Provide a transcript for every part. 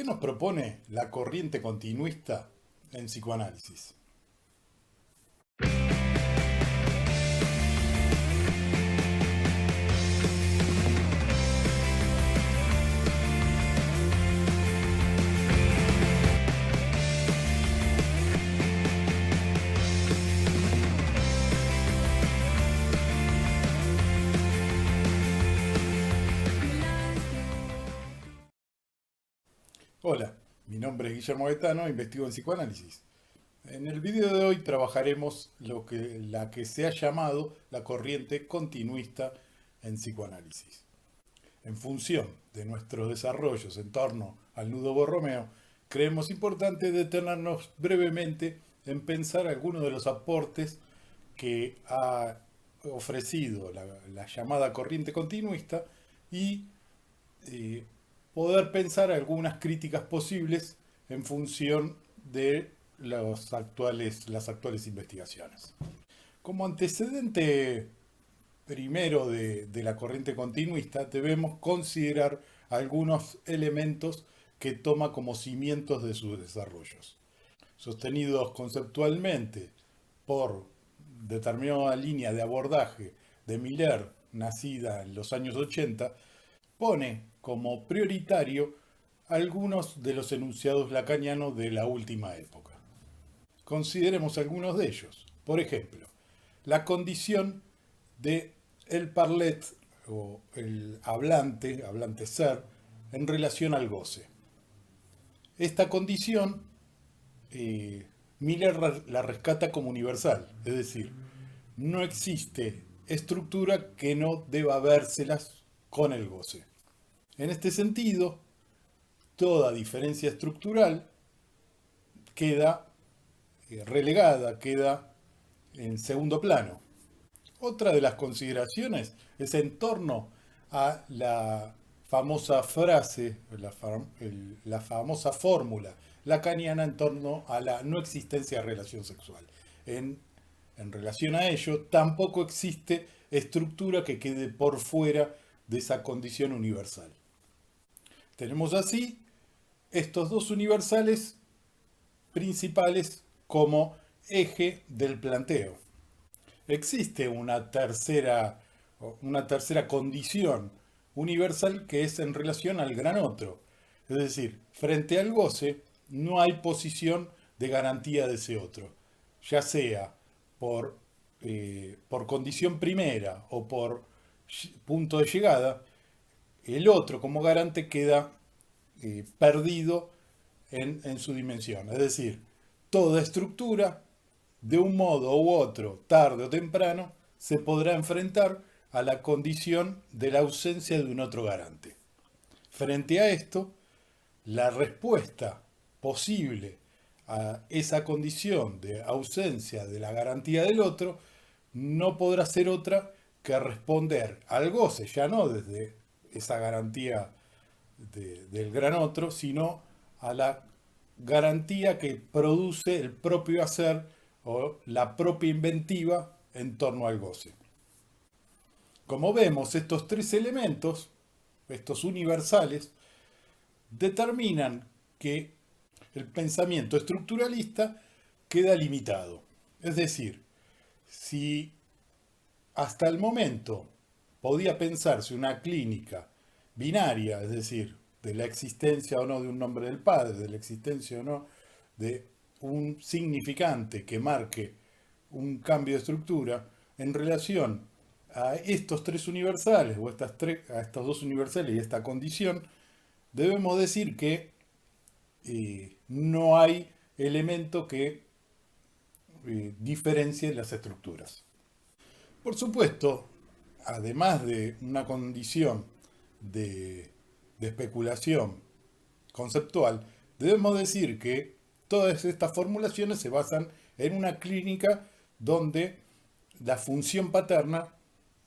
¿Qué nos propone la corriente continuista en psicoanálisis? Hola, mi nombre es Guillermo Gaetano, investigo en psicoanálisis. En el video de hoy trabajaremos la que se ha llamado la corriente continuista en psicoanálisis. En función de nuestros desarrollos en torno al nudo Borromeo, creemos importante detenernos brevemente en pensar algunos de los aportes que ha ofrecido la llamada corriente continuista y eh, poder pensar algunas críticas posibles en función de las actuales investigaciones. Como antecedente primero de la corriente continuista, debemos considerar algunos elementos que toma como cimientos de sus desarrollos. Sostenidos conceptualmente por determinada línea de abordaje de Miller, nacida en los años 80, pone como prioritario algunos de los enunciados lacanianos de la última época. Consideremos algunos de ellos. Por ejemplo, la condición de el parlet o el hablante ser, en relación al goce. Esta condición Miller la rescata como universal, es decir, no existe estructura que no deba vérselas con el goce. En este sentido, toda diferencia estructural queda relegada, queda en segundo plano. Otra de las consideraciones es en torno a la famosa frase, la famosa fórmula lacaniana en torno a la no existencia de relación sexual. En relación a ello, tampoco existe estructura que quede por fuera de esa condición universal. Tenemos así estos dos universales principales como eje del planteo. Existe una tercera condición universal que es en relación al gran otro. Es decir, frente al goce no hay posición de garantía de ese otro, ya sea por condición primera o por punto de llegada. El otro como garante queda perdido en su dimensión. Es decir, toda estructura, de un modo u otro, tarde o temprano, se podrá enfrentar a la condición de la ausencia de un otro garante. Frente a esto, la respuesta posible a esa condición de ausencia de la garantía del otro no podrá ser otra que responder al goce, ya no desde esa garantía del gran otro, sino a la garantía que produce el propio hacer o la propia inventiva en torno al goce. Como vemos, estos tres elementos, estos universales, determinan que el pensamiento estructuralista queda limitado. Es decir, si hasta el momento podía pensarse una clínica binaria, es decir, de la existencia o no de un nombre del padre, de la existencia o no de un significante que marque un cambio de estructura, en relación a estos tres universales, o a estos dos universales y esta condición, debemos decir que no hay elemento que diferencie las estructuras. Por supuesto, además de una condición de especulación conceptual, debemos decir que todas estas formulaciones se basan en una clínica donde la función paterna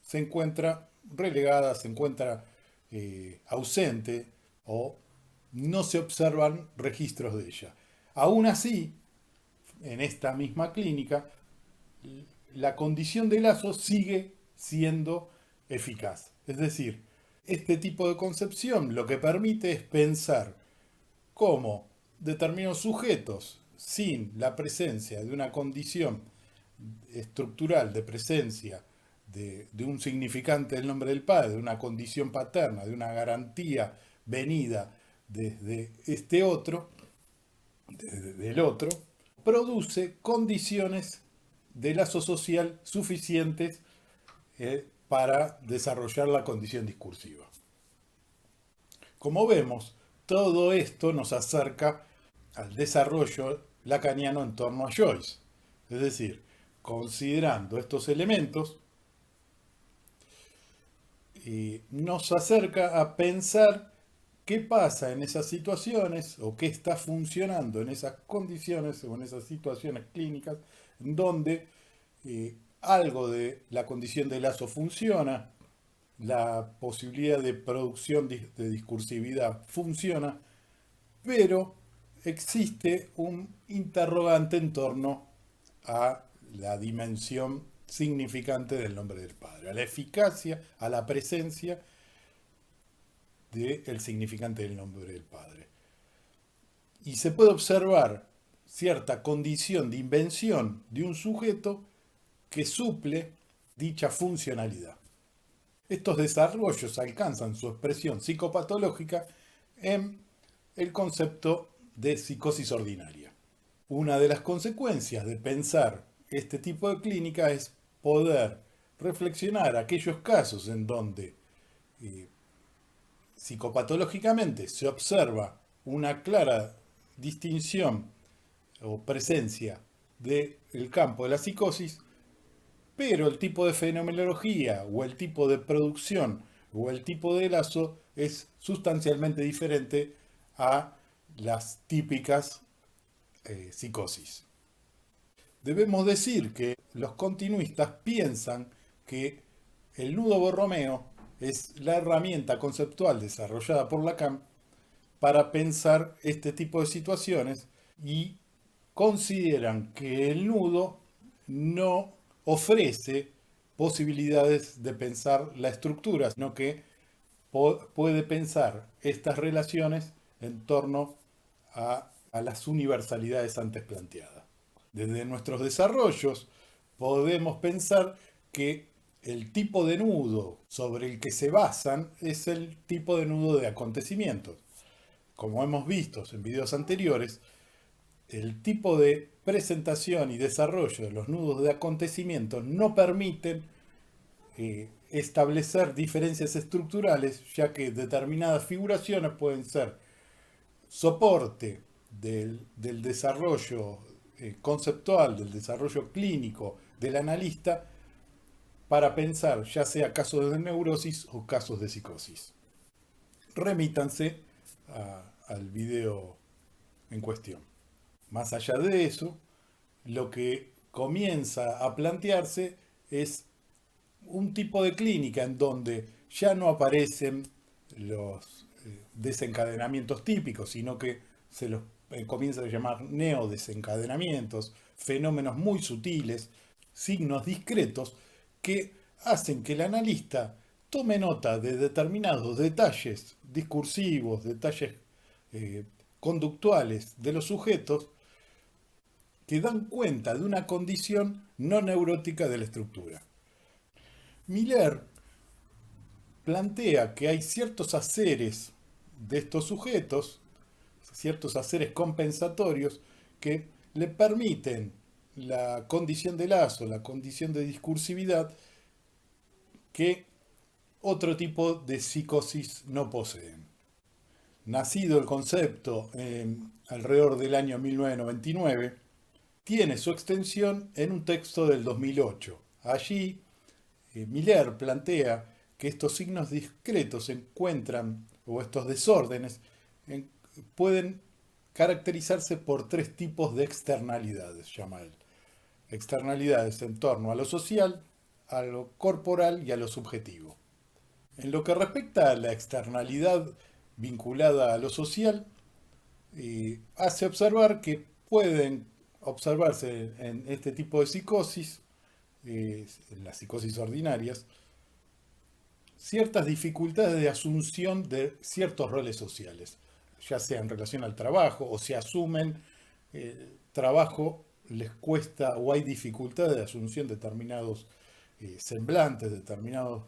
se encuentra relegada, se encuentra ausente o no se observan registros de ella. Aún así, en esta misma clínica, la condición de lazo sigue siendo eficaz. Es decir, este tipo de concepción lo que permite es pensar cómo determinados sujetos, sin la presencia de una condición estructural de presencia de un significante del nombre del Padre, de una condición paterna, de una garantía venida desde este otro, del otro, produce condiciones de lazo social suficientes para desarrollar la condición discursiva. Como vemos, todo esto nos acerca al desarrollo lacaniano en torno a Joyce. Es decir, considerando estos elementos, nos acerca a pensar qué pasa en esas situaciones o qué está funcionando en esas condiciones o en esas situaciones clínicas donde algo de la condición de lazo funciona, la posibilidad de producción de discursividad funciona, pero existe un interrogante en torno a la dimensión significante del nombre del Padre, a la eficacia, a la presencia del significante del nombre del Padre. Y se puede observar cierta condición de invención de un sujeto que suple dicha funcionalidad. Estos desarrollos alcanzan su expresión psicopatológica en el concepto de psicosis ordinaria. Una de las consecuencias de pensar este tipo de clínica es poder reflexionar aquellos casos en donde psicopatológicamente se observa una clara distinción o presencia del campo de la psicosis, pero el tipo de fenomenología o el tipo de producción o el tipo de lazo es sustancialmente diferente a las típicas psicosis. Debemos decir que los continuistas piensan que el nudo Borromeo es la herramienta conceptual desarrollada por Lacan para pensar este tipo de situaciones y consideran que el nudo no ofrece posibilidades de pensar la estructura, sino que puede pensar estas relaciones en torno a las universalidades antes planteadas. Desde nuestros desarrollos podemos pensar que el tipo de nudo sobre el que se basan es el tipo de nudo de acontecimientos. Como hemos visto en videos anteriores, el tipo de presentación y desarrollo de los nudos de acontecimientos no permiten establecer diferencias estructurales, ya que determinadas figuraciones pueden ser soporte del desarrollo conceptual, del desarrollo clínico del analista para pensar ya sea casos de neurosis o casos de psicosis. Remítanse al video en cuestión. Más allá de eso, lo que comienza a plantearse es un tipo de clínica en donde ya no aparecen los desencadenamientos típicos, sino que se los comienza a llamar neodesencadenamientos, fenómenos muy sutiles, signos discretos que hacen que el analista tome nota de determinados detalles discursivos, detalles conductuales de los sujetos que dan cuenta de una condición no neurótica de la estructura. Miller plantea que hay ciertos haceres de estos sujetos, ciertos haceres compensatorios que le permiten la condición de lazo, la condición de discursividad que otro tipo de psicosis no poseen. Nacido el concepto alrededor del año 1999, tiene su extensión en un texto del 2008. Allí, Miller plantea que estos signos discretos se encuentran, o estos desórdenes, pueden caracterizarse por tres tipos de externalidades, llama él. Externalidades en torno a lo social, a lo corporal y a lo subjetivo. En lo que respecta a la externalidad vinculada a lo social, hace observar que pueden observarse en este tipo de psicosis, en las psicosis ordinarias, ciertas dificultades de asunción de ciertos roles sociales. ya sea en relación al trabajo, o se asumen trabajo, les cuesta o hay dificultad de asunción de determinados semblantes, determinados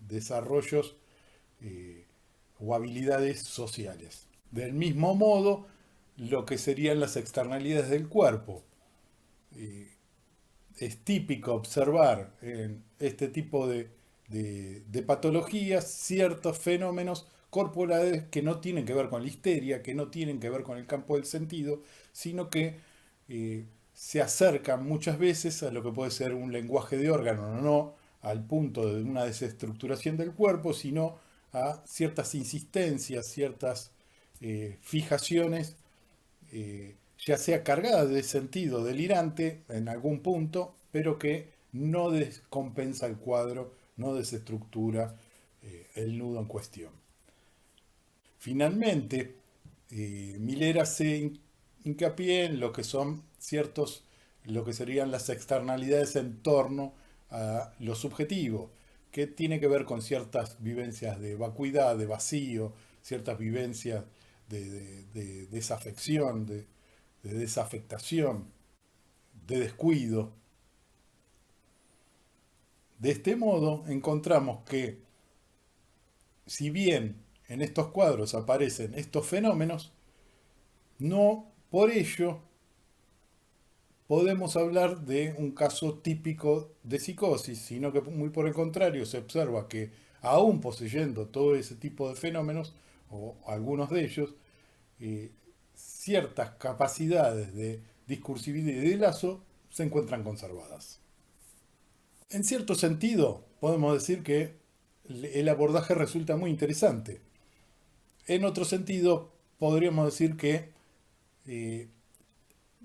desarrollos eh, o habilidades sociales. Del mismo modo, lo que serían las externalidades del cuerpo. Eh, es típico observar en este tipo de patologías ciertos fenómenos corporales que no tienen que ver con la histeria, que no tienen que ver con el campo del sentido, sino que se acercan muchas veces a lo que puede ser un lenguaje de órgano, no al punto de una desestructuración del cuerpo, sino a ciertas insistencias, ciertas fijaciones, ya sea cargadas de sentido delirante en algún punto, pero que no descompensa el cuadro, no desestructura el nudo en cuestión. Finalmente, Miller hace hincapié en lo que son ciertos, lo que serían las externalidades en torno a lo subjetivo, que tiene que ver con ciertas vivencias de vacuidad, de vacío, ciertas vivencias de desafección, de desafectación, de descuido. De este modo encontramos que si bien en estos cuadros aparecen estos fenómenos, no por ello podemos hablar de un caso típico de psicosis, sino que muy por el contrario se observa que aún poseyendo todo ese tipo de fenómenos, o algunos de ellos, eh, ciertas capacidades de discursividad y de lazo se encuentran conservadas. En cierto sentido, podemos decir que el abordaje resulta muy interesante. En otro sentido, podríamos decir que eh,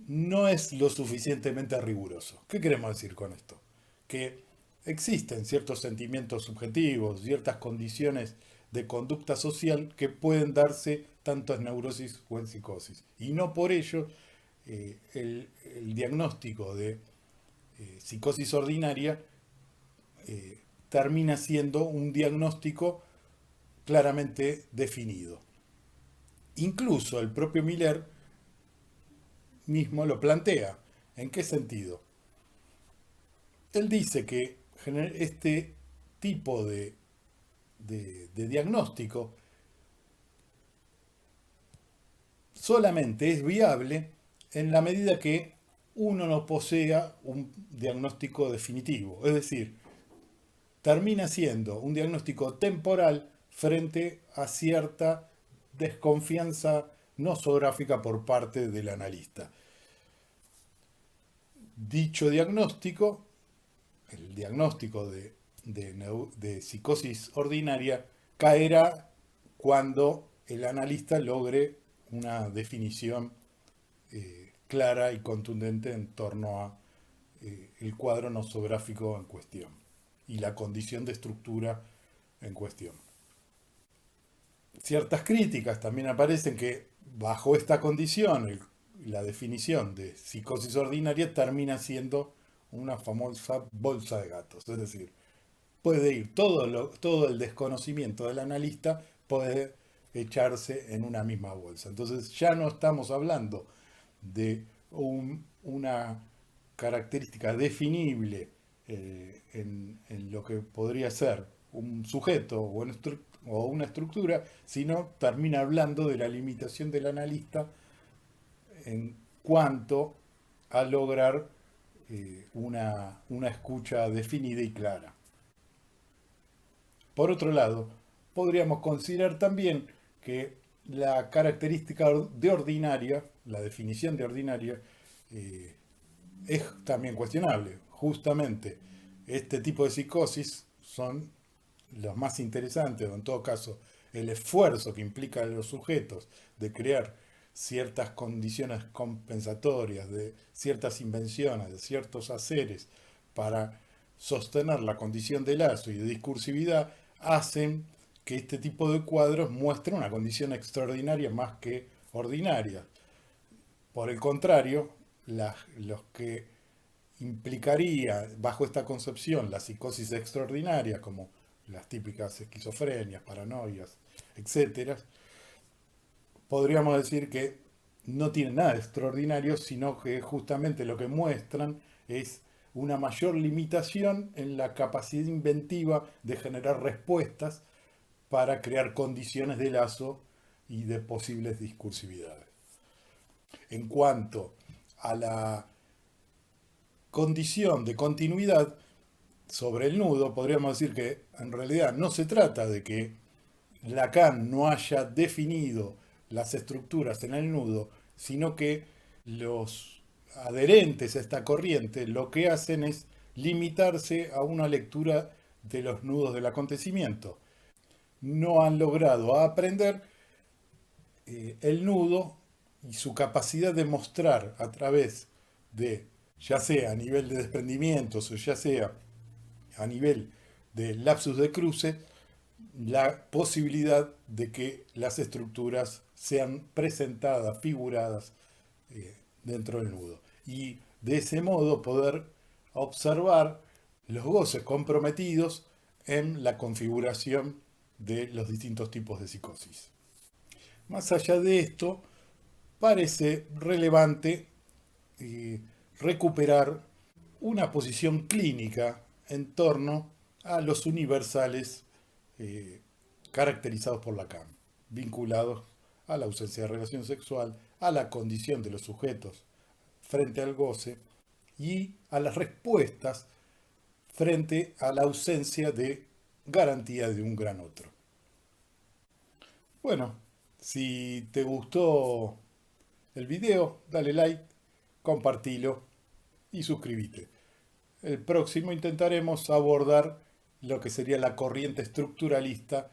no es lo suficientemente riguroso. ¿Qué queremos decir con esto? Que existen ciertos sentimientos subjetivos, ciertas condiciones de conducta social que pueden darse tanto en neurosis o en psicosis. Y no por ello el diagnóstico de psicosis ordinaria termina siendo un diagnóstico claramente definido. Incluso el propio Miller mismo lo plantea. ¿En qué sentido? Él dice que este tipo de diagnóstico solamente es viable en la medida que uno no posea un diagnóstico definitivo. Es decir, termina siendo un diagnóstico temporal frente a cierta desconfianza nosográfica por parte del analista. Dicho diagnóstico, el diagnóstico de psicosis ordinaria, caerá cuando el analista logre una definición clara y contundente en torno a el cuadro nosográfico en cuestión y la condición de estructura en cuestión. Ciertas críticas también aparecen que bajo esta condición la definición de psicosis ordinaria termina siendo una famosa bolsa de gatos. Es decir, puede ir todo el desconocimiento del analista, puede echarse en una misma bolsa. Entonces ya no estamos hablando de una característica definible en lo que podría ser un sujeto o una estructura, sino termina hablando de la limitación del analista en cuanto a lograr una escucha definida y clara. Por otro lado, podríamos considerar también que la característica de ordinaria, la definición de ordinaria, eh, es también cuestionable. Justamente este tipo de psicosis son los más interesantes, o en todo caso el esfuerzo que implica a los sujetos de crear ciertas condiciones compensatorias, de ciertas invenciones, de ciertos haceres para sostener la condición de lazo y de discursividad, hacen que este tipo de cuadros muestren una condición extraordinaria más que ordinaria. Por el contrario, los que implicaría bajo esta concepción la psicosis extraordinaria, como las típicas esquizofrenias, paranoias, etcétera, podríamos decir que no tienen nada de extraordinario, sino que justamente lo que muestran es una mayor limitación en la capacidad inventiva de generar respuestas para crear condiciones de lazo y de posibles discursividades. En cuanto a la condición de continuidad sobre el nudo, podríamos decir que en realidad no se trata de que Lacan no haya definido las estructuras en el nudo, sino que los adherentes a esta corriente lo que hacen es limitarse a una lectura de los nudos del acontecimiento. No han logrado aprender el nudo y su capacidad de mostrar a través de, ya sea a nivel de desprendimientos o ya sea a nivel de lapsus de cruce, la posibilidad de que las estructuras sean presentadas, figuradas dentro del nudo. Y de ese modo poder observar los goces comprometidos en la configuración de los distintos tipos de psicosis. Más allá de esto, parece relevante recuperar una posición clínica en torno a los universales caracterizados por Lacan, vinculados a la ausencia de relación sexual, a la condición de los sujetos frente al goce y a las respuestas frente a la ausencia de garantía de un gran otro. Bueno, si te gustó el video, dale like, compartilo y suscríbete. El próximo intentaremos abordar lo que sería la corriente estructuralista,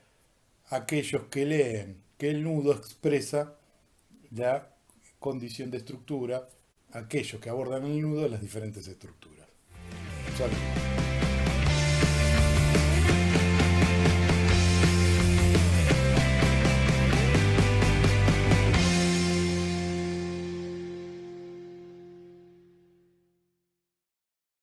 aquellos que leen que el nudo expresa la condición de estructura, aquellos que abordan el nudo de las diferentes estructuras. Saludos.